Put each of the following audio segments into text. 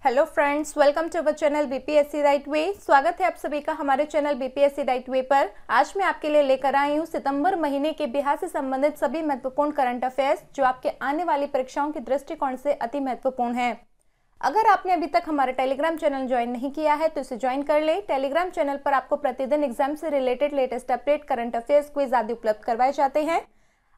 Hello friends, welcome to our channel BPSC right way. स्वागत है आप सभी का हमारे चैनल बीपीएससी राइट वे पर। आज मैं आपके लिए लेकर आई हूँ सितंबर महीने के बिहार से संबंधित सभी महत्वपूर्ण करंट अफेयर्स जो आपके आने वाली परीक्षाओं के दृष्टिकोण से अति महत्वपूर्ण है। अगर आपने अभी तक हमारा टेलीग्राम चैनल ज्वाइन नहीं किया है तो इसे ज्वाइन कर ले। टेलीग्राम चैनल पर आपको प्रतिदिन एग्जाम से related latest update, current affairs, quiz आदि उपलब्ध करवाए जाते हैं।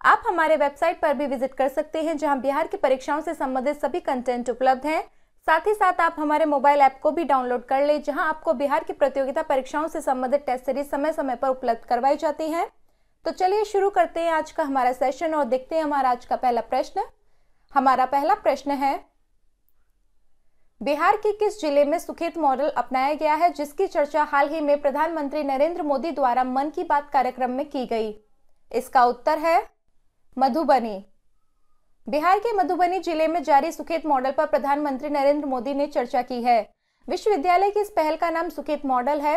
आप हमारे वेबसाइट पर भी विजिट कर सकते हैं जहां बिहार की परीक्षाओं से संबंधित सभी कंटेंट उपलब्ध हैं। साथ ही साथ आप हमारे मोबाइल ऐप को भी डाउनलोड कर ले जहां आपको बिहार की प्रतियोगिता परीक्षाओं से संबंधित टेस्ट सीरीज समय समय पर उपलब्ध करवाई जाती हैं। तो चलिए शुरू करते हैं आज का हमारा सेशन और देखते हैं हमारा आज का पहला प्रश्न। हमारा पहला प्रश्न है, बिहार के किस जिले में सुखेत मॉडल अपनाया गया है जिसकी चर्चा हाल ही में प्रधानमंत्री नरेंद्र मोदी द्वारा मन की बात कार्यक्रम में की गई? इसका उत्तर है मधुबनी। बिहार के मधुबनी जिले में जारी सुखेत मॉडल पर प्रधानमंत्री नरेंद्र मोदी ने चर्चा की है। विश्वविद्यालय की इस पहल का नाम सुखेत मॉडल है।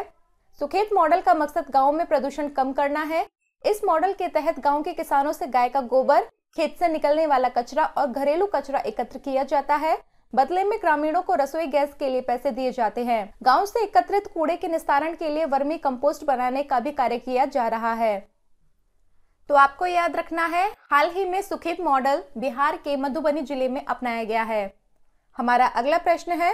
सुखेत मॉडल का मकसद गांव में प्रदूषण कम करना है। इस मॉडल के तहत गांव के किसानों से गाय का गोबर, खेत से निकलने वाला कचरा और घरेलू कचरा एकत्र किया जाता है। बदले में ग्रामीणों को रसोई गैस के लिए पैसे दिए जाते हैं। गाँव से एकत्रित कूड़े के निस्तारण के लिए वर्मी कंपोस्ट बनाने का भी कार्य किया जा रहा है। तो आपको याद रखना है, हाल ही में सुखेत मॉडल बिहार के मधुबनी जिले में अपनाया गया है। हमारा अगला प्रश्न है,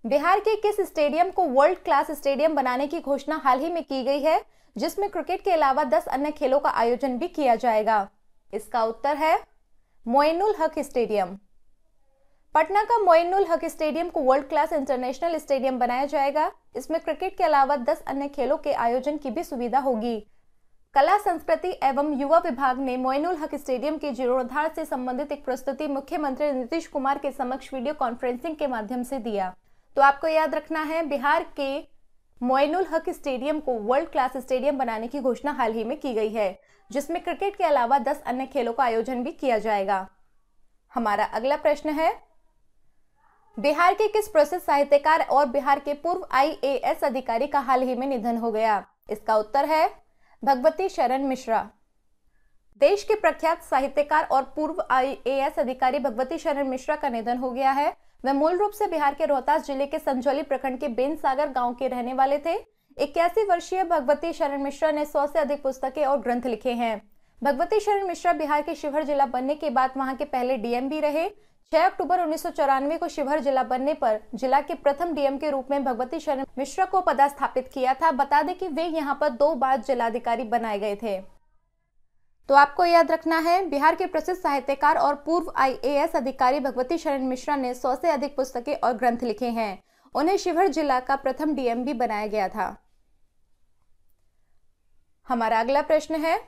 बिहार के किस स्टेडियम को वर्ल्ड क्लास स्टेडियम बनाने की घोषणा हाल ही में की गई है जिसमें क्रिकेट के अलावा 10 अन्य खेलों का आयोजन भी किया जाएगा? इसका उत्तर है मोइनुल हक स्टेडियम। पटना का मोइनुल हक स्टेडियम को वर्ल्ड क्लास इंटरनेशनल स्टेडियम बनाया जाएगा। इसमें क्रिकेट के अलावा 10 अन्य खेलों के आयोजन की भी सुविधा होगी। कला, संस्कृति एवं युवा विभाग ने मोइनुल हक स्टेडियम के जीर्णोद्धार से संबंधित एक प्रस्तुति मुख्यमंत्री नीतीश कुमार के समक्ष वीडियो कॉन्फ्रेंसिंग के माध्यम से दिया। तो आपको याद रखना है, बिहार के मोइनुल हक स्टेडियम को वर्ल्ड क्लास स्टेडियम बनाने की घोषणा हाल ही में की गई है जिसमें क्रिकेट के अलावा 10 अन्य खेलों का आयोजन भी किया जाएगा। हमारा अगला प्रश्न है, बिहार के किस प्रसिद्ध साहित्यकार और बिहार के पूर्व IAS अधिकारी का हाल ही में निधन हो गया? इसका उत्तर है भगवती शरण मिश्रा। देश के प्रख्यात साहित्यकार और पूर्व IAS अधिकारी भगवती शरण मिश्रा का निधन हो गया है। वे मूल रूप से बिहार के रोहतास जिले के संजौली प्रखंड के बेनसागर गांव के रहने वाले थे। 81 वर्षीय भगवती शरण मिश्रा ने 100 से अधिक पुस्तकें और ग्रंथ लिखे हैं। भगवती शरण मिश्रा बिहार के शिवहर जिला बनने के बाद वहां के पहले DM भी रहे। 6 अक्टूबर 1994 को शिवहर जिला बनने पर जिला के प्रथम DM के रूप में भगवती शरण मिश्रा को पदस्थापित किया था। बता दें कि वे यहां पर 2 बार जिलाधिकारी बनाए गए थे। तो आपको याद रखना है, बिहार के प्रसिद्ध साहित्यकार और पूर्व IAS अधिकारी भगवती शरण मिश्रा ने 100 से अधिक पुस्तकें और ग्रंथ लिखे हैं। उन्हें शिवहर जिला का प्रथम DM भी बनाया गया था। हमारा अगला प्रश्न है,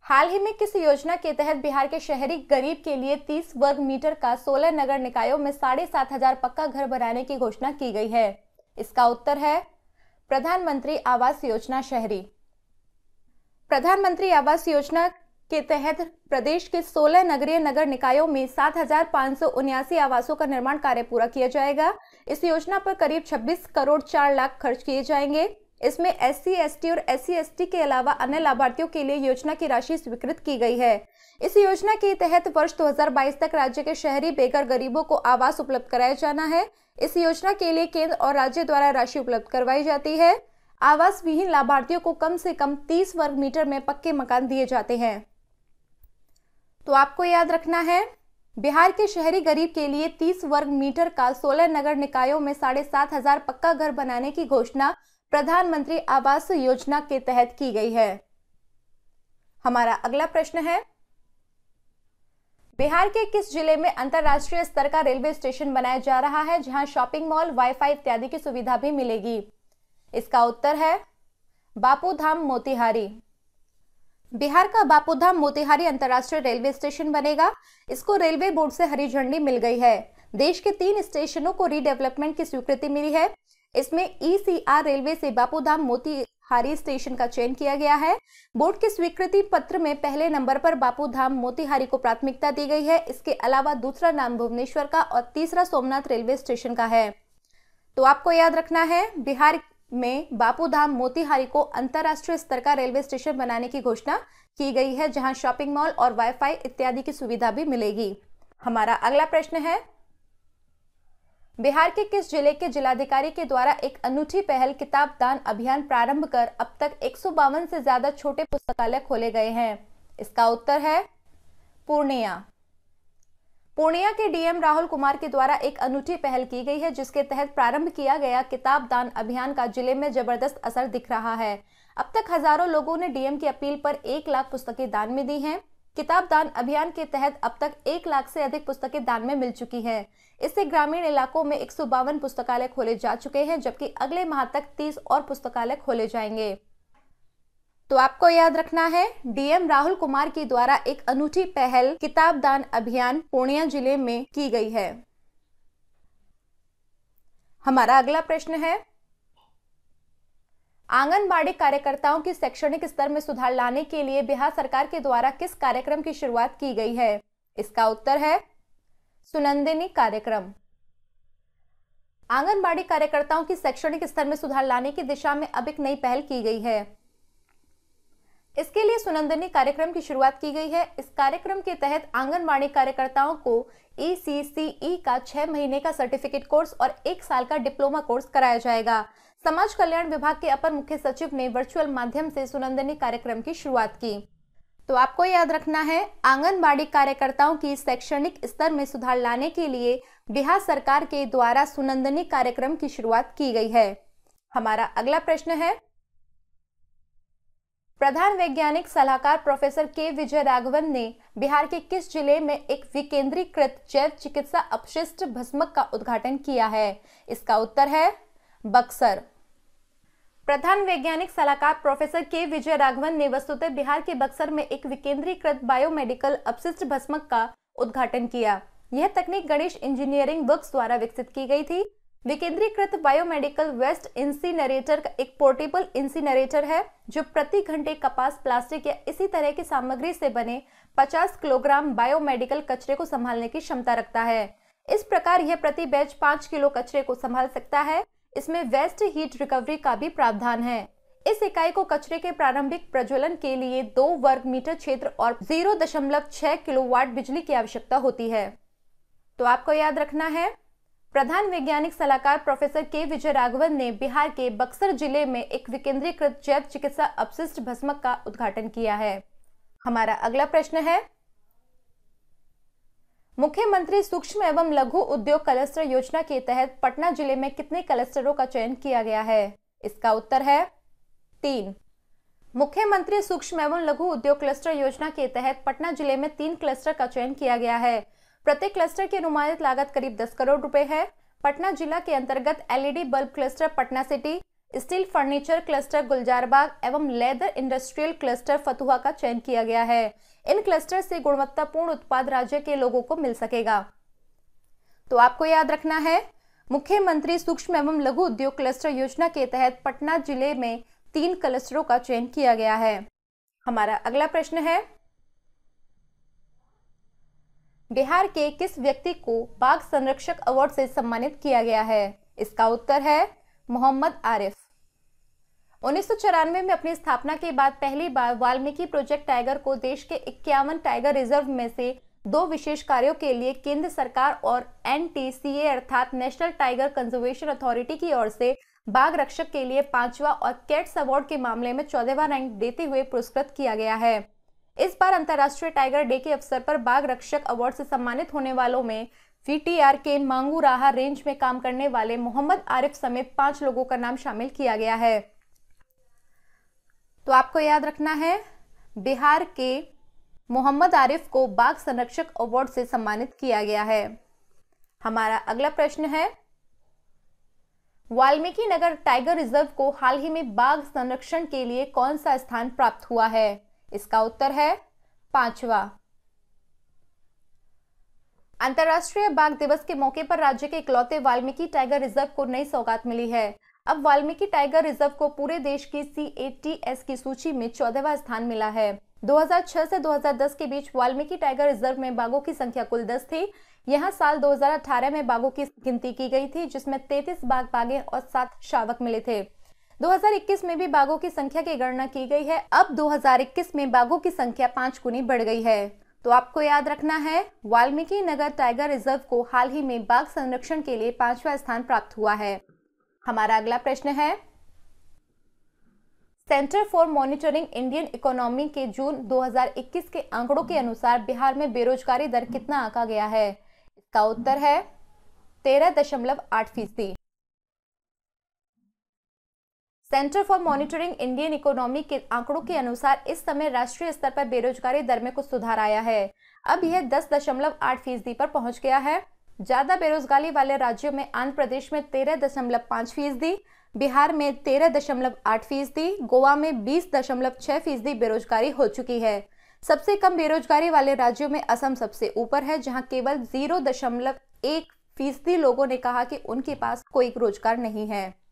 हाल ही में किस योजना के तहत बिहार के शहरी गरीब के लिए 30 वर्ग मीटर का 16 नगर निकायों में 7,500 पक्का घर बनाने की घोषणा की गई है? इसका उत्तर है प्रधानमंत्री आवास योजना शहरी। प्रधानमंत्री आवास योजना के तहत प्रदेश के 16 नगरीय नगर निकायों में 7,579 आवासों का निर्माण कार्य पूरा किया जाएगा। इस योजना पर करीब 26 करोड़ 4 लाख खर्च किए जाएंगे। इसमें SC, ST और SC, ST के अलावा अन्य लाभार्थियों के लिए योजना की राशि स्वीकृत की गई है। इस योजना के तहत वर्ष 2022 तक राज्य के शहरी बेघर गरीबों को आवास उपलब्ध कराया जाना है। इस योजना के लिए केंद्र और राज्य द्वारा राशि उपलब्ध करवाई जाती है। आवास विहीन लाभार्थियों को कम से कम 30 वर्ग मीटर में पक्के मकान दिए जाते हैं। तो आपको याद रखना है, बिहार के शहरी गरीब के लिए 30 वर्ग मीटर का 16 नगर निकायों में 7,500 पक्का घर बनाने की घोषणा प्रधानमंत्री आवास योजना के तहत की गई है। हमारा अगला प्रश्न है, बिहार के किस जिले में अंतरराष्ट्रीय स्तर का रेलवे स्टेशन बनाया जा रहा है जहां शॉपिंग मॉल, वाईफाई इत्यादि की सुविधा भी मिलेगी? इसका उत्तर है बापूधाम मोतिहारी। बिहार का बापूधाम मोतिहारी अंतरराष्ट्रीय रेलवे स्टेशन बनेगा। इसको रेलवे बोर्ड से हरी झंडी मिल गई है। देश के 3 स्टेशनों को रीडेवलपमेंट की स्वीकृति मिली है। इसमें ECR रेलवे से बापूधाम मोतिहारी स्टेशन का चयन किया गया है। बोर्ड के स्वीकृति पत्र में पहले नंबर पर बापूधाम मोतिहारी को प्राथमिकता दी गई है। इसके अलावा दूसरा नाम भुवनेश्वर का और तीसरा सोमनाथ रेलवे स्टेशन का है। तो आपको याद रखना है, बिहार में बापूधाम मोतिहारी को अंतरराष्ट्रीय स्तर का रेलवे स्टेशन बनाने की घोषणा की गई है जहां शॉपिंग मॉल और वाईफाई इत्यादि की सुविधा भी मिलेगी। हमारा अगला प्रश्न है, बिहार के किस जिले के जिलाधिकारी के द्वारा एक अनूठी पहल किताब दान अभियान प्रारंभ कर अब तक 152 से ज्यादा छोटे पुस्तकालय खोले गए हैं? इसका उत्तर है पूर्णिया। पूर्णिया के डीएम राहुल कुमार के द्वारा एक अनूठी पहल की गई है, जिसके तहत प्रारंभ किया गया किताब दान अभियान का जिले में जबरदस्त असर दिख रहा है। अब तक हजारों लोगों ने डीएम की अपील पर 1 लाख पुस्तकें दान में दी हैं। किताब दान अभियान के तहत अब तक 1 लाख से अधिक पुस्तकें दान में मिल चुकी हैं। इससे ग्रामीण इलाकों में 152 पुस्तकालय खोले जा चुके हैं, जबकि अगले माह तक 30 और पुस्तकालय खोले जाएंगे। तो आपको याद रखना है, डीएम राहुल कुमार की द्वारा एक अनूठी पहल किताब दान अभियान पूर्णिया जिले में की गई है। हमारा अगला प्रश्न है, आंगनबाड़ी कार्यकर्ताओं की शैक्षणिक स्तर में सुधार लाने के लिए बिहार सरकार के द्वारा किस कार्यक्रम की शुरुआत की गई है? इसका उत्तर है सुनंदिनी कार्यक्रम। आंगनबाड़ी कार्यकर्ताओं की शैक्षणिक स्तर में सुधार लाने की दिशा में अब एक नई पहल की गई है। इसके लिए सुनंदिनी कार्यक्रम की शुरुआत की गई है। इस कार्यक्रम के तहत आंगनबाड़ी कार्यकर्ताओं को ECCE का 6 महीने का सर्टिफिकेट कोर्स और 1 साल का डिप्लोमा कोर्स कराया जाएगा। समाज कल्याण विभाग के अपर मुख्य सचिव ने वर्चुअल माध्यम से सुनंदिनी कार्यक्रम की शुरुआत की। तो आपको याद रखना है, आंगनबाड़ी कार्यकर्ताओं की शैक्षणिक स्तर में सुधार लाने के लिए बिहार सरकार के द्वारा सुनंदिनी कार्यक्रम की शुरुआत की गई है। हमारा अगला प्रश्न है, प्रधान वैज्ञानिक सलाहकार प्रोफेसर के विजय राघवन ने बिहार के किस जिले में एक विकेंद्रीकृत जैव चिकित्सा अपशिष्ट भस्मक का उद्घाटन किया है? इसका उत्तर है बक्सर। प्रधान वैज्ञानिक सलाहकार प्रोफेसर के विजय राघवन ने वस्तुतः बिहार के बक्सर में एक विकेंद्रीकृत बायोमेडिकल अपशिष्ट भस्मक का उद्घाटन किया। यह तकनीक गणेश इंजीनियरिंग वर्क्स द्वारा विकसित की गई थी। विकेंद्रीकृत बायोमेडिकल वेस्ट इंसिनरेटर एक पोर्टेबल इंसिनरेटर है, जो प्रति घंटे कपास, प्लास्टिक या इसी तरह की सामग्री से बने 50 किलोग्राम बायोमेडिकल कचरे को संभालने की क्षमता रखता है। इस प्रकार यह प्रति बैच 5 किलो कचरे को संभाल सकता है। इसमें वेस्ट हीट रिकवरी का भी प्रावधान है। इस इकाई को कचरे के प्रारंभिक प्रज्वलन के लिए 2 वर्ग मीटर क्षेत्र और 0.6 किलोवाट बिजली की आवश्यकता होती है। तो आपको याद रखना है, प्रधान वैज्ञानिक सलाहकार प्रोफेसर के विजय राघवन ने बिहार के बक्सर जिले में एक विकेंद्रीकृत जैव चिकित्सा अपशिष्ट भस्मक का उद्घाटन किया है। हमारा अगला प्रश्न है, मुख्यमंत्री सूक्ष्म एवं लघु उद्योग क्लस्टर योजना के तहत पटना जिले में कितने क्लस्टरों का चयन किया गया है? इसका उत्तर है 3। मुख्यमंत्री सूक्ष्म एवं लघु उद्योग क्लस्टर योजना के तहत पटना जिले में 3 क्लस्टर का चयन किया गया है। प्रत्येक क्लस्टर की अनुमानित लागत करीब 10 करोड़ रुपए है। पटना जिला के अंतर्गत LED bulb cluster Patna city, steel furniture cluster Gulzarbagh एवं लेदर इंडस्ट्रियल क्लस्टर फतुहा का चयन किया गया है। इन क्लस्टर से गुणवत्तापूर्ण उत्पाद राज्य के लोगों को मिल सकेगा। तो आपको याद रखना है, मुख्यमंत्री सूक्ष्म एवं लघु उद्योग क्लस्टर योजना के तहत पटना जिले में 3 क्लस्टरों का चयन किया गया है। हमारा अगला प्रश्न है, बिहार के किस व्यक्ति को बाघ संरक्षक अवार्ड से सम्मानित किया गया है? इसका उत्तर है मोहम्मद आरिफ। 1994 में अपनी स्थापना के बाद पहली बार वाल्मीकि प्रोजेक्ट टाइगर को देश के 51 टाइगर रिजर्व में से 2 विशेष कार्यों के लिए केंद्र सरकार और NTCA अर्थात नेशनल टाइगर कंजर्वेशन अथॉरिटी की ओर से बाघ रक्षक के लिए 5वां और कैट्स अवार्ड के मामले में 14वां रैंक देते हुए पुरस्कृत किया गया है। इस बार अंतर्राष्ट्रीय टाइगर डे के अवसर पर बाघ रक्षक अवार्ड से सम्मानित होने वालों में VTR के मांगू राहा रेंज में काम करने वाले मोहम्मद आरिफ समेत 5 लोगों का नाम शामिल किया गया है। तो आपको याद रखना है, बिहार के मोहम्मद आरिफ को बाघ संरक्षक अवार्ड से सम्मानित किया गया है। हमारा अगला प्रश्न है, वाल्मीकि नगर टाइगर रिजर्व को हाल ही में बाघ संरक्षण के लिए कौन सा स्थान प्राप्त हुआ है? इसका उत्तर है 5वां। अंतर्राष्ट्रीय बाघ दिवस के मौके पर राज्य के इकलौते वाल्मीकि टाइगर रिजर्व को नई सौगात मिली है। अब वाल्मीकि टाइगर रिजर्व को पूरे देश की CATS की सूची में 14वां स्थान मिला है। 2006 से 2010 के बीच वाल्मीकि टाइगर रिजर्व में बाघों की संख्या कुल 10 थी। यहां साल 2018 में बाघों की गिनती की गई थी, जिसमें 33 बाघ बाघें और 7 शावक मिले थे। 2021 में भी बाघों की संख्या की गणना की गई है। अब 2021 में बाघों की संख्या 5 गुनी बढ़ गई है। तो आपको याद रखना है, वाल्मीकि नगर टाइगर रिजर्व को हाल ही में बाघ संरक्षण के लिए 5वां स्थान प्राप्त हुआ है। हमारा अगला प्रश्न है, centre for monitoring Indian economy के जून 2021 के आंकड़ों के अनुसार बिहार में बेरोजगारी दर कितना आंका गया है? इसका उत्तर है 13.8%। Centre for monitoring Indian economy के आंकड़ों के अनुसार इस समय राष्ट्रीय स्तर पर बेरोजगारी दर में कुछ सुधार आया है। अब यह 10.8% पर पहुंच गया है। ज्यादा बेरोजगारी वाले राज्यों में आंध्र प्रदेश में 13.5%, बिहार में 13.8%, गोवा में 20.6% बेरोजगारी हो चुकी है। सबसे कम बेरोजगारी वाले राज्यों में असम सबसे ऊपर है, जहां केवल 0.1% लोगों ने कहा कि उनके पास कोई रोजगार नहीं है।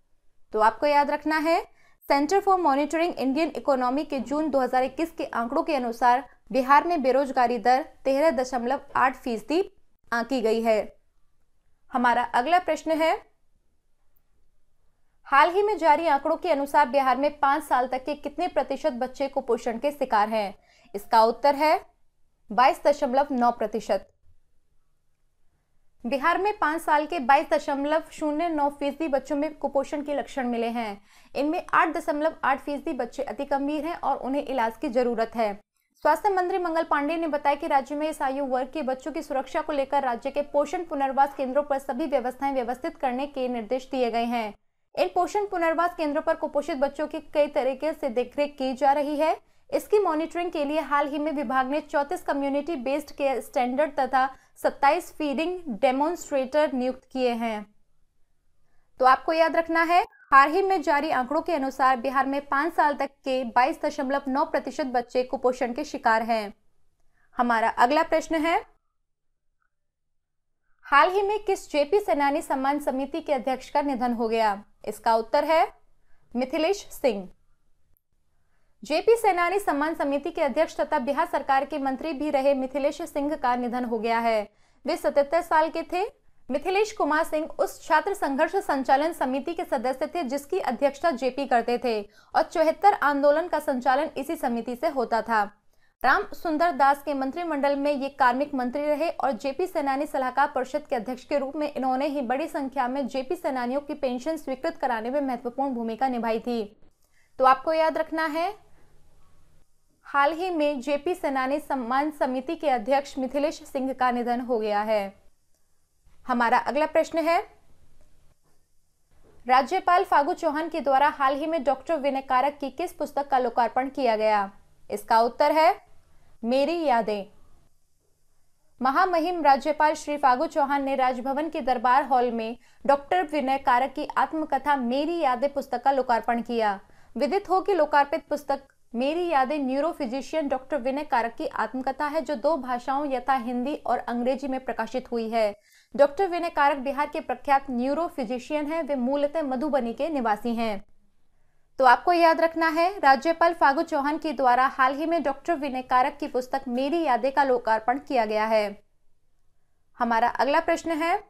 तो आपको याद रखना है, centre for monitoring Indian economy के जून 2021 के आंकड़ों के अनुसार बिहार में बेरोजगारी दर 13.8% आंकी गई है। हमारा अगला प्रश्न है, हाल ही में जारी आंकड़ों के अनुसार बिहार में 5 साल तक के कितने प्रतिशत बच्चे कुपोषण के शिकार हैं? इसका उत्तर है 22.9%। बिहार में 5 साल के 22.09% बच्चों में कुपोषण के लक्षण मिले हैं। इनमें 8.8% बच्चे अति गंभीर हैं और उन्हें इलाज की जरूरत है। स्वास्थ्य मंत्री मंगल पांडे ने बताया कि राज्य में इस आयु वर्ग के बच्चों की सुरक्षा को लेकर राज्य के पोषण पुनर्वास केंद्रों पर सभी व्यवस्थाएं व्यवस्थित करने के निर्देश दिए गए हैं। इन पोषण पुनर्वास केंद्रों पर कुपोषित बच्चों की कई तरीके से देखरेख की जा रही है। इसकी मॉनिटरिंग के लिए हाल ही में विभाग ने 34 कम्युनिटी बेस्ड केयर स्टैंडर्ड तथा 27 फीडिंग डेमोन्स्ट्रेटर नियुक्त किए हैं। तो आपको याद रखना है, हाल ही में जारी आंकड़ों के अनुसार बिहार में 5 साल तक के 22.9% बच्चे कुपोषण के शिकार हैं। हमारा अगला प्रश्न है, हाल ही में किस जेपी सेनानी सम्मान समिति के अध्यक्ष का निधन हो गया? इसका उत्तर है मिथिलेश सिंह। जेपी सेनानी सम्मान समिति के अध्यक्ष तथा बिहार सरकार के मंत्री भी रहे मिथिलेश सिंह का निधन हो गया है। वे 77 साल के थे। मिथिलेश कुमार सिंह उस छात्र संघर्ष संचालन समिति के सदस्य थे जिसकी अध्यक्षता जेपी करते थे और 74 आंदोलन का संचालन इसी समिति से होता था। राम सुंदर दास के मंत्रिमंडल में ये कार्मिक मंत्री रहे और जेपी सेनानी सलाहकार परिषद के अध्यक्ष के रूप में इन्होंने ही बड़ी संख्या में जेपी सेनानियों की पेंशन स्वीकृत कराने में महत्वपूर्ण भूमिका निभाई थी। तो आपको याद रखना है, हाल ही में जेपी सेनानी सम्मान समिति के अध्यक्ष मिथिलेश सिंह का निधन हो गया है। हमारा अगला प्रश्न है, राज्यपाल फागू चौहान के द्वारा हाल ही में डॉक्टर विनय कारक की किस पुस्तक का लोकार्पण किया गया? इसका उत्तर है मेरी यादें। महामहिम राज्यपाल श्री फागू चौहान ने राजभवन के दरबार हॉल में डॉक्टर विनय कारक की आत्मकथा मेरी यादें पुस्तक का लोकार्पण किया। विदित हो कि लोकार्पित पुस्तक मेरी यादें न्यूरो फिजिशियन डॉक्टर विनय कारक की आत्मकथा है, जो 2 भाषाओं यथा हिंदी और अंग्रेजी में प्रकाशित हुई है। डॉक्टर विनय कारक बिहार के प्रख्यात न्यूरो फिजिशियन हैं। वे मूलतः मधुबनी के निवासी हैं। तो आपको याद रखना है, राज्यपाल फागू चौहान के द्वारा हाल ही में डॉक्टर विनय कारक की पुस्तक मेरी यादें का लोकार्पण किया गया है। हमारा अगला प्रश्न है,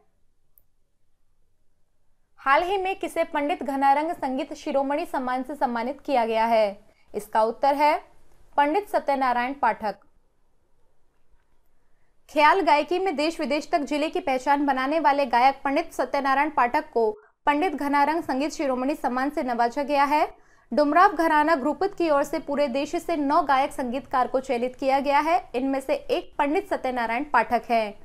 हाल ही में किसे पंडित घनारंग संगीत शिरोमणि सम्मान से सम्मानित किया गया है? इसका उत्तर है पंडित सत्यनारायण पाठक। ख्याल गायकी में देश विदेश तक जिले की पहचान बनाने वाले गायक पंडित सत्यनारायण पाठक को पंडित घनारंग संगीत शिरोमणि सम्मान से नवाजा गया है। डुमराव घराना ग्रुपित की ओर से पूरे देश से 9 गायक संगीतकार को चयनित किया गया है। इनमें से एक पंडित सत्यनारायण पाठक है।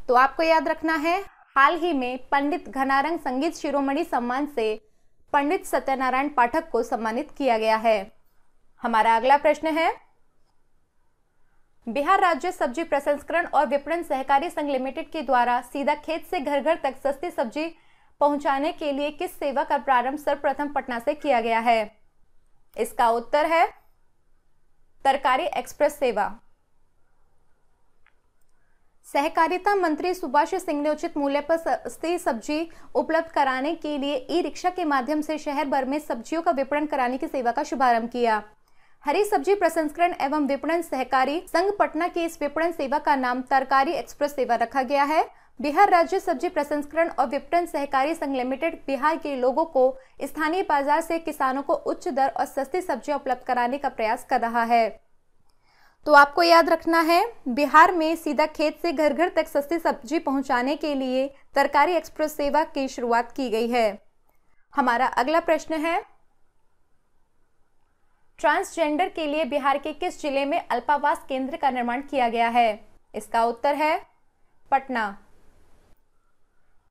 तो आपको याद रखना है, हाल ही में पंडित घनारंग संगीत शिरोमणि सम्मान से पंडित सत्यनारायण पाठक को सम्मानित किया गया है। हमारा अगला प्रश्न है, बिहार राज्य सब्जी प्रसंस्करण और विपणन सहकारी संघ लिमिटेड के द्वारा सीधा खेत से घर घर तक सस्ती सब्जी पहुंचाने के लिए किस सेवा का प्रारंभ सर्वप्रथम पटना से किया गया है? इसका उत्तर है तरकारी एक्सप्रेस सेवा। सहकारिता मंत्री सुभाष सिंह ने उचित मूल्य पर सस्ती सब्जी उपलब्ध कराने के लिए ई रिक्शा के माध्यम से शहर भर में सब्जियों का विपणन कराने की सेवा का शुभारंभ किया। हरी सब्जी प्रसंस्करण एवं विपणन सहकारी संघ पटना की इस विपणन सेवा का नाम तरकारी एक्सप्रेस सेवा रखा गया है। बिहार राज्य सब्जी प्रसंस्करण और विपणन सहकारी संघ लिमिटेड बिहार के लोगों को स्थानीय बाजार से किसानों को उच्च दर और सस्ती सब्जियां उपलब्ध कराने का प्रयास कर रहा है। तो आपको याद रखना है, बिहार में सीधा खेत से घर घर तक सस्ती सब्जी पहुंचाने के लिए तरकारी एक्सप्रेस सेवा की शुरुआत की गई है। हमारा अगला प्रश्न है, ट्रांसजेंडर के लिए बिहार के किस जिले में अल्पावास केंद्र का निर्माण किया गया है? इसका उत्तर है पटना।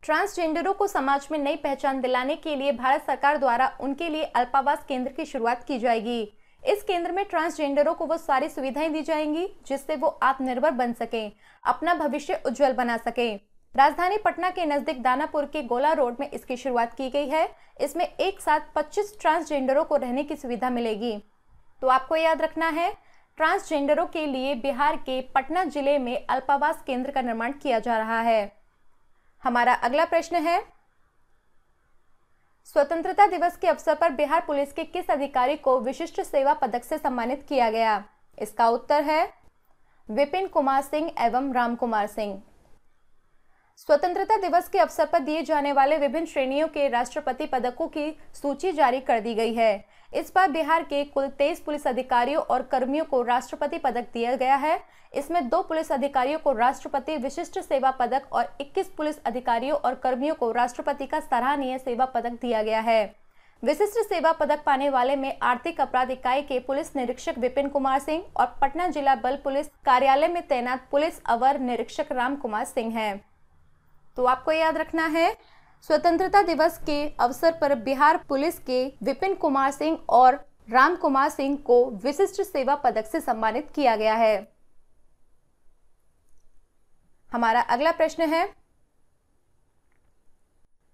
ट्रांसजेंडरों को समाज में नई पहचान दिलाने के लिए भारत सरकार द्वारा उनके लिए अल्पावास केंद्र की शुरुआत की जाएगी। इस केंद्र में ट्रांसजेंडरों को वो सारी सुविधाएं दी जाएंगी जिससे वो आत्मनिर्भर बन सकें, अपना भविष्य उज्जवल बना सकें। राजधानी पटना के नजदीक दानापुर के गोला रोड में इसकी शुरुआत की गई है। इसमें एक साथ 25 ट्रांसजेंडरों को रहने की सुविधा मिलेगी। तो आपको याद रखना है, ट्रांसजेंडरों के लिए बिहार के पटना जिले में अल्पावास केंद्र का निर्माण किया जा रहा है। हमारा अगला प्रश्न है, स्वतंत्रता दिवस के अवसर पर बिहार पुलिस के किस अधिकारी को विशिष्ट सेवा पदक से सम्मानित किया गया? इसका उत्तर है विपिन कुमार सिंह एवं राम कुमार सिंह। स्वतंत्रता दिवस के अवसर पर दिए जाने वाले विभिन्न श्रेणियों के राष्ट्रपति पदकों की सूची जारी कर दी गई है। इस बार बिहार के कुल 23 पुलिस अधिकारियों और कर्मियों को राष्ट्रपति पदक दिया गया है। इसमें 2 पुलिस अधिकारियों को राष्ट्रपति विशिष्ट सेवा पदक और 21 पुलिस अधिकारियों और कर्मियों को राष्ट्रपति का सराहनीय सेवा पदक दिया गया है। विशिष्ट सेवा पदक पाने वाले में आर्थिक अपराध इकाई के पुलिस निरीक्षक विपिन कुमार सिंह और पटना जिला बल पुलिस कार्यालय में तैनात पुलिस अवर निरीक्षक राम कुमार सिंह है। तो आपको याद रखना है, स्वतंत्रता दिवस के अवसर पर बिहार पुलिस के विपिन कुमार सिंह और राम कुमार सिंह को विशिष्ट सेवा पदक से सम्मानित किया गया है। हमारा अगला प्रश्न है,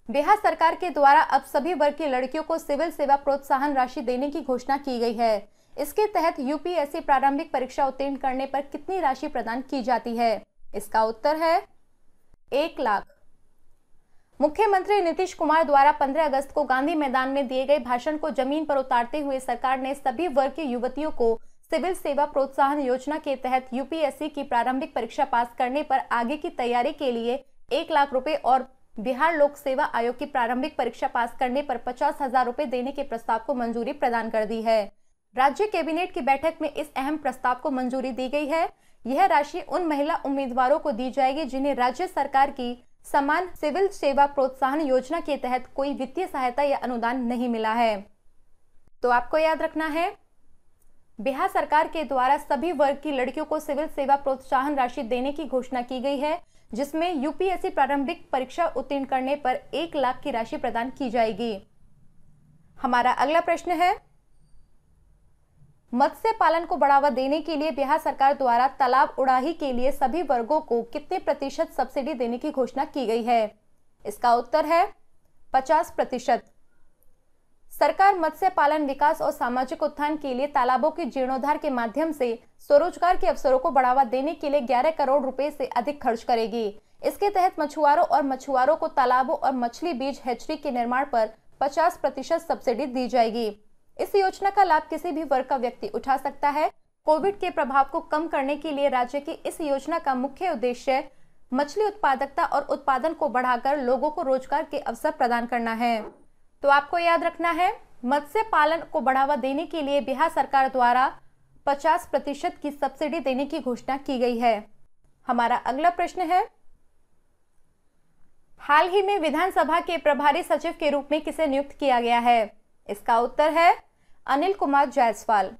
बिहार सरकार के द्वारा अब सभी वर्ग की लड़कियों को सिविल सेवा प्रोत्साहन राशि देने की घोषणा की गई है। इसके तहत यूपीएससी प्रारंभिक परीक्षा उत्तीर्ण करने पर कितनी राशि प्रदान की जाती है? इसका उत्तर है 1 लाख। मुख्यमंत्री नीतीश कुमार द्वारा 15 अगस्त को गांधी मैदान में दिए गए भाषण को जमीन पर उतारते हुए सरकार ने सभी वर्ग की युवतियों को सिविल सेवा प्रोत्साहन योजना के तहत यूपीएससी की प्रारंभिक परीक्षा पास करने पर आगे की तैयारी के लिए 1 लाख रुपए और बिहार लोक सेवा आयोग की प्रारंभिक परीक्षा पास करने पर 50,000 रुपए देने के प्रस्ताव को मंजूरी प्रदान कर दी है। राज्य कैबिनेट की बैठक में इस अहम प्रस्ताव को मंजूरी दी गई है। यह राशि उन महिला उम्मीदवारों को दी जाएगी जिन्हें राज्य सरकार की समान सिविल सेवा प्रोत्साहन योजना के तहत कोई वित्तीय सहायता या अनुदान नहीं मिला है। तो आपको याद रखना है, बिहार सरकार के द्वारा सभी वर्ग की लड़कियों को सिविल सेवा प्रोत्साहन राशि देने की घोषणा की गई है, जिसमें यूपीएससी प्रारंभिक परीक्षा उत्तीर्ण करने पर 1 लाख की राशि प्रदान की जाएगी। हमारा अगला प्रश्न है, मत्स्य पालन को बढ़ावा देने के लिए बिहार सरकार द्वारा तालाब उड़ाही के लिए सभी वर्गों को कितने प्रतिशत सब्सिडी देने की घोषणा की गई है? इसका उत्तर है 50%। सरकार मत्स्य पालन विकास और सामाजिक उत्थान के लिए तालाबों के जीर्णोद्धार के माध्यम से स्वरोजगार के अवसरों को बढ़ावा देने के लिए 11 करोड़ रुपए से अधिक खर्च करेगी। इसके तहत मछुआरों को तालाबों और मछली बीज हैचरी के निर्माण पर 50% सब्सिडी दी जाएगी। इस योजना का लाभ किसी भी वर्ग का व्यक्ति उठा सकता है। कोविड के प्रभाव को कम करने के लिए राज्य की इस योजना का मुख्य उद्देश्य मछली उत्पादकता और उत्पादन को बढ़ाकर लोगों को रोजगार के अवसर प्रदान करना है। तो आपको याद रखना है, मत्स्य पालन को बढ़ावा देने के लिए बिहार सरकार द्वारा 50% की सब्सिडी देने की घोषणा की गई है। हमारा अगला प्रश्न है, हाल ही में विधानसभा के प्रभारी सचिव के रूप में किसे नियुक्त किया गया है? इसका उत्तर है अनिल कुमार जायसवाल।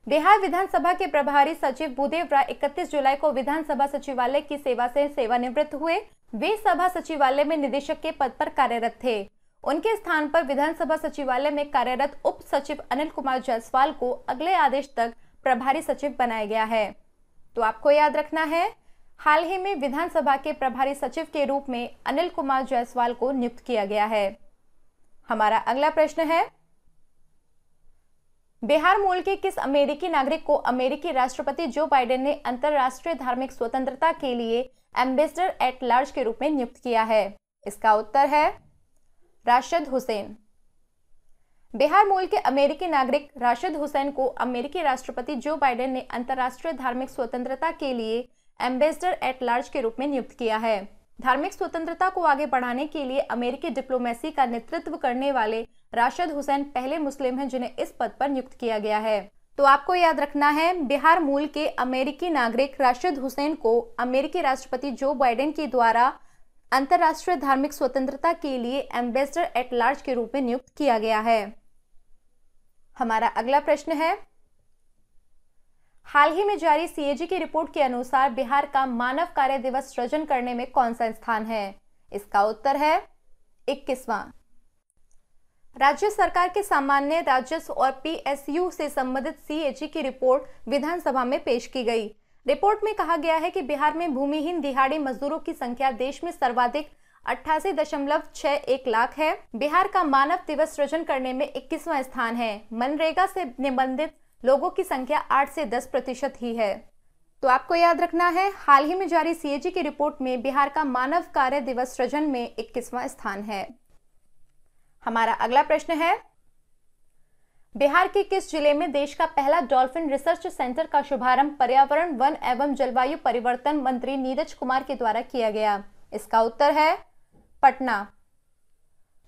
बिहार विधानसभा के प्रभारी सचिव भूदेव राय 31 जुलाई को विधानसभा सचिवालय की सेवा से सेवानिवृत्त हुए। वे सभा सचिवालय में निदेशक के पद पर कार्यरत थे। उनके स्थान पर विधानसभा सचिवालय में कार्यरत उप सचिव अनिल कुमार जायसवाल को अगले आदेश तक प्रभारी सचिव बनाया गया है। तो आपको याद रखना है, हाल ही में विधानसभा के प्रभारी सचिव के रूप में अनिल कुमार जायसवाल को नियुक्त किया गया है। हमारा अगला प्रश्न है, बिहार मूल के किस अमेरिकी नागरिक को अमेरिकी राष्ट्रपति जो बाइडेन ने अंतरराष्ट्रीय धार्मिक स्वतंत्रता के लिए एम्बेसडर एट लार्ज के रूप में नियुक्त किया है? इसका उत्तर है राशिद हुसैन। बिहार मूल के अमेरिकी नागरिक राशिद हुसैन को अमेरिकी राष्ट्रपति जो बाइडेन ने अंतरराष्ट्रीय धार्मिक स्वतंत्रता के लिए एम्बेसडर एट लार्ज के रूप में नियुक्त किया है। धार्मिक स्वतंत्रता को आगे बढ़ाने के लिए अमेरिकी डिप्लोमेसी का नेतृत्व करने वाले राशिद हुसैन पहले मुस्लिम हैं जिन्हें इस पद पर नियुक्त किया गया है। तो आपको याद रखना है, बिहार मूल के अमेरिकी नागरिक राशिद हुसैन को अमेरिकी राष्ट्रपति जो बाइडेन के द्वारा अंतर्राष्ट्रीय धार्मिक स्वतंत्रता के लिए एम्बेसडर एट लार्ज के रूप में नियुक्त किया गया है। हमारा अगला प्रश्न है, हाल ही में जारी सीएजी की रिपोर्ट के अनुसार बिहार का मानव कार्य दिवस सृजन करने में कौन सा स्थान है? इसका उत्तर है 21वां। राज्य सरकार के सामान्य राजस्व और पीएसयू से संबंधित सीएजी की रिपोर्ट विधानसभा में पेश की गई। रिपोर्ट में कहा गया है कि बिहार में भूमिहीन दिहाड़ी मजदूरों की संख्या देश में सर्वाधिक 88.61 लाख है। बिहार का मानव दिवस सृजन करने में 21वां स्थान है। मनरेगा से निबंधित लोगों की संख्या 8 से 10% ही है। तो आपको याद रखना है, हाल ही में जारी सीएजी की रिपोर्ट में बिहार का मानव कार्य दिवस सृजन में 21वां स्थान है। हमारा अगला प्रश्न है, बिहार के किस जिले में देश का पहला डॉल्फिन रिसर्च सेंटर का शुभारंभ पर्यावरण, वन एवं जलवायु परिवर्तन मंत्री नीरज कुमार के द्वारा किया गया? इसका उत्तर है पटना।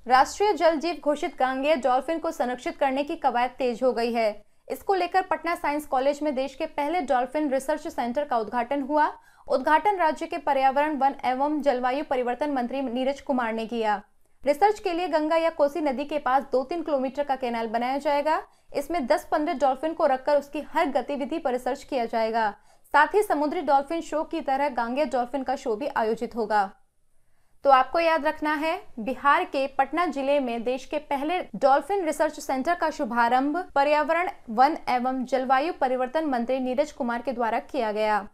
राष्ट्रीय जल जीव घोषित गांगेय डॉल्फिन को संरक्षित करने की कवायद तेज हो गई है। इसको लेकर पटना साइंस कॉलेज में देश के पहले डॉल्फिन रिसर्च सेंटर का उद्घाटन हुआ। उद्घाटन राज्य के पर्यावरण, वन एवं जलवायु परिवर्तन मंत्री नीरज कुमार ने किया। रिसर्च के लिए गंगा या कोसी नदी के पास 2-3 किलोमीटर का कैनाल बनाया जाएगा। इसमें 10-15 डॉल्फिन को रखकर उसकी हर गतिविधि पर रिसर्च किया जाएगा। साथ ही समुद्री डॉल्फिन शो की तरह गांगेय डॉल्फिन का शो भी आयोजित होगा। तो आपको याद रखना है, बिहार के पटना जिले में देश के पहले डॉल्फिन रिसर्च सेंटर का शुभारंभ पर्यावरण, वन एवं जलवायु परिवर्तन मंत्री नीरज कुमार के द्वारा किया गया।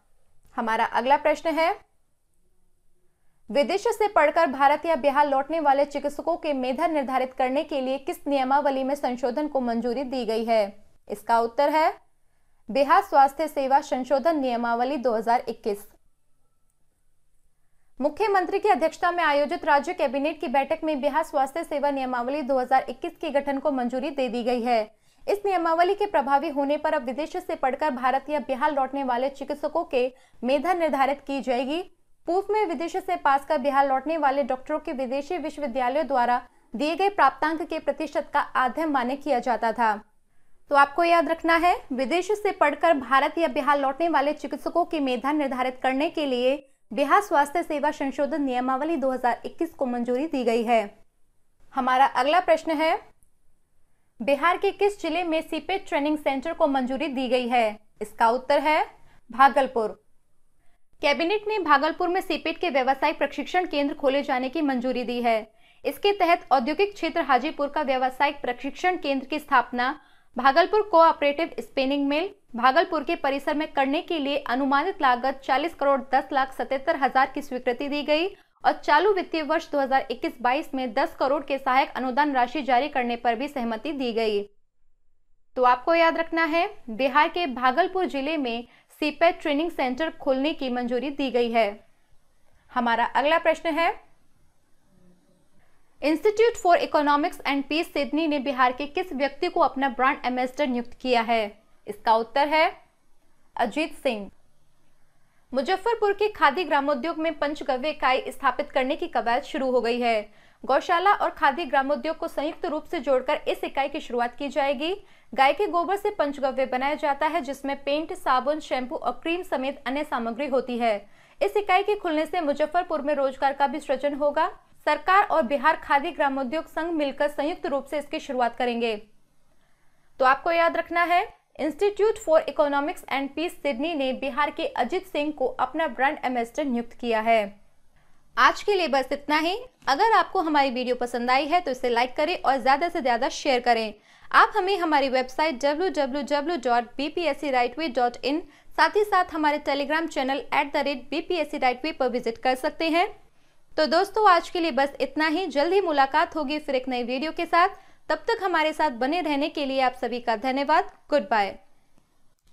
हमारा अगला प्रश्न है, विदेश से पढ़कर भारत या बिहार लौटने वाले चिकित्सकों के मेधा निर्धारित करने के लिए किस नियमावली में संशोधन को मंजूरी दी गई है? इसका उत्तर है बिहार स्वास्थ्य सेवा संशोधन नियमावली 2021। मुख्यमंत्री की अध्यक्षता में आयोजित राज्य कैबिनेट की बैठक में बिहार स्वास्थ्य सेवा नियमावली 2021 के गठन को मंजूरी दे दी गई है। इस नियमावली के प्रभावी होने पर अब विदेश से पढ़कर भारत या बिहार लौटने वाले चिकित्सकों के मेधा निर्धारित की जाएगी। पूर्व में विदेश से पास कर बिहार लौटने वाले डॉक्टरों के विदेशी विश्वविद्यालयों द्वारा दिए गए प्राप्तांक के प्रतिशत का आधा मान्य किया जाता था। तो आपको याद रखना है, विदेश से पढ़कर भारत या बिहार लौटने वाले चिकित्सकों की मेधा निर्धारित करने के लिए बिहार स्वास्थ्य सेवा संशोधन नियमावली 2021 को मंजूरी दी गई है। हमारा अगला प्रश्न है, बिहार के किस जिले में सीपेट ट्रेनिंग सेंटर को मंजूरी दी गई है? इसका उत्तर है भागलपुर। कैबिनेट ने भागलपुर में सीपेट के व्यावसायिक प्रशिक्षण केंद्र खोले जाने की मंजूरी दी है। इसके तहत औद्योगिक क्षेत्र हाजीपुर का व्यावसायिक प्रशिक्षण केंद्र की स्थापना Bhagalpur cooperative spinning mill Bhagalpur के परिसर में करने के लिए अनुमानित लागत 40,10,77,000 की स्वीकृति दी गई और चालू वित्तीय वर्ष 2021-22 में 10 करोड़ के सहायक अनुदान राशि जारी करने पर भी सहमति दी गई। तो आपको याद रखना है, बिहार के भागलपुर जिले में सीपेट ट्रेनिंग सेंटर खोलने की मंजूरी दी गई है। हमारा अगला प्रश्न है, institute for economics and peace Sydney ने बिहार के किस व्यक्ति को अपना ब्रांड एम्बेसडर नियुक्त किया है? इसका उत्तर है अजीत सिंह। मुजफ्फरपुर के खादी ग्रामोद्योग में पंचगव्य इकाई स्थापित करने की कवायद शुरू हो गई है। गौशाला और खादी ग्रामोद्योग को संयुक्त रूप से जोड़कर इस इकाई की शुरुआत की जाएगी। गाय के गोबर से पंचगव्य बनाया जाता है, जिसमें पेंट, साबुन, शैम्पू और क्रीम समेत अन्य सामग्री होती है। इस इकाई के खुलने से मुजफ्फरपुर में रोजगार का भी सृजन होगा। सरकार और बिहार खादी ग्रामोद्योग संघ मिलकर संयुक्त रूप से इसकी शुरुआत करेंगे। तो आपको याद रखना है, institute for economics and peace Sydney ने बिहार के अजीत सिंह को अपना ब्रांड एम्बेसडर नियुक्त किया है। आज के लिए बस इतना ही। अगर आपको हमारी वीडियो पसंद आई है तो इसे लाइक करें और ज़्यादा से ज़्यादा शेयर करें। आप हमें हमारी वेबसाइट www.bpscrightway.in साथ ही साथ हमारे टेलीग्राम चैनल @bpscrightway पर विजिट कर सकते हैं। तो दोस्तों, आज के लिए बस इतना ही। जल्द ही मुलाकात होगी फिर एक नई वीडियो के साथ। तब तक हमारे साथ बने रहने के लिए आप सभी का धन्यवाद। Good bye.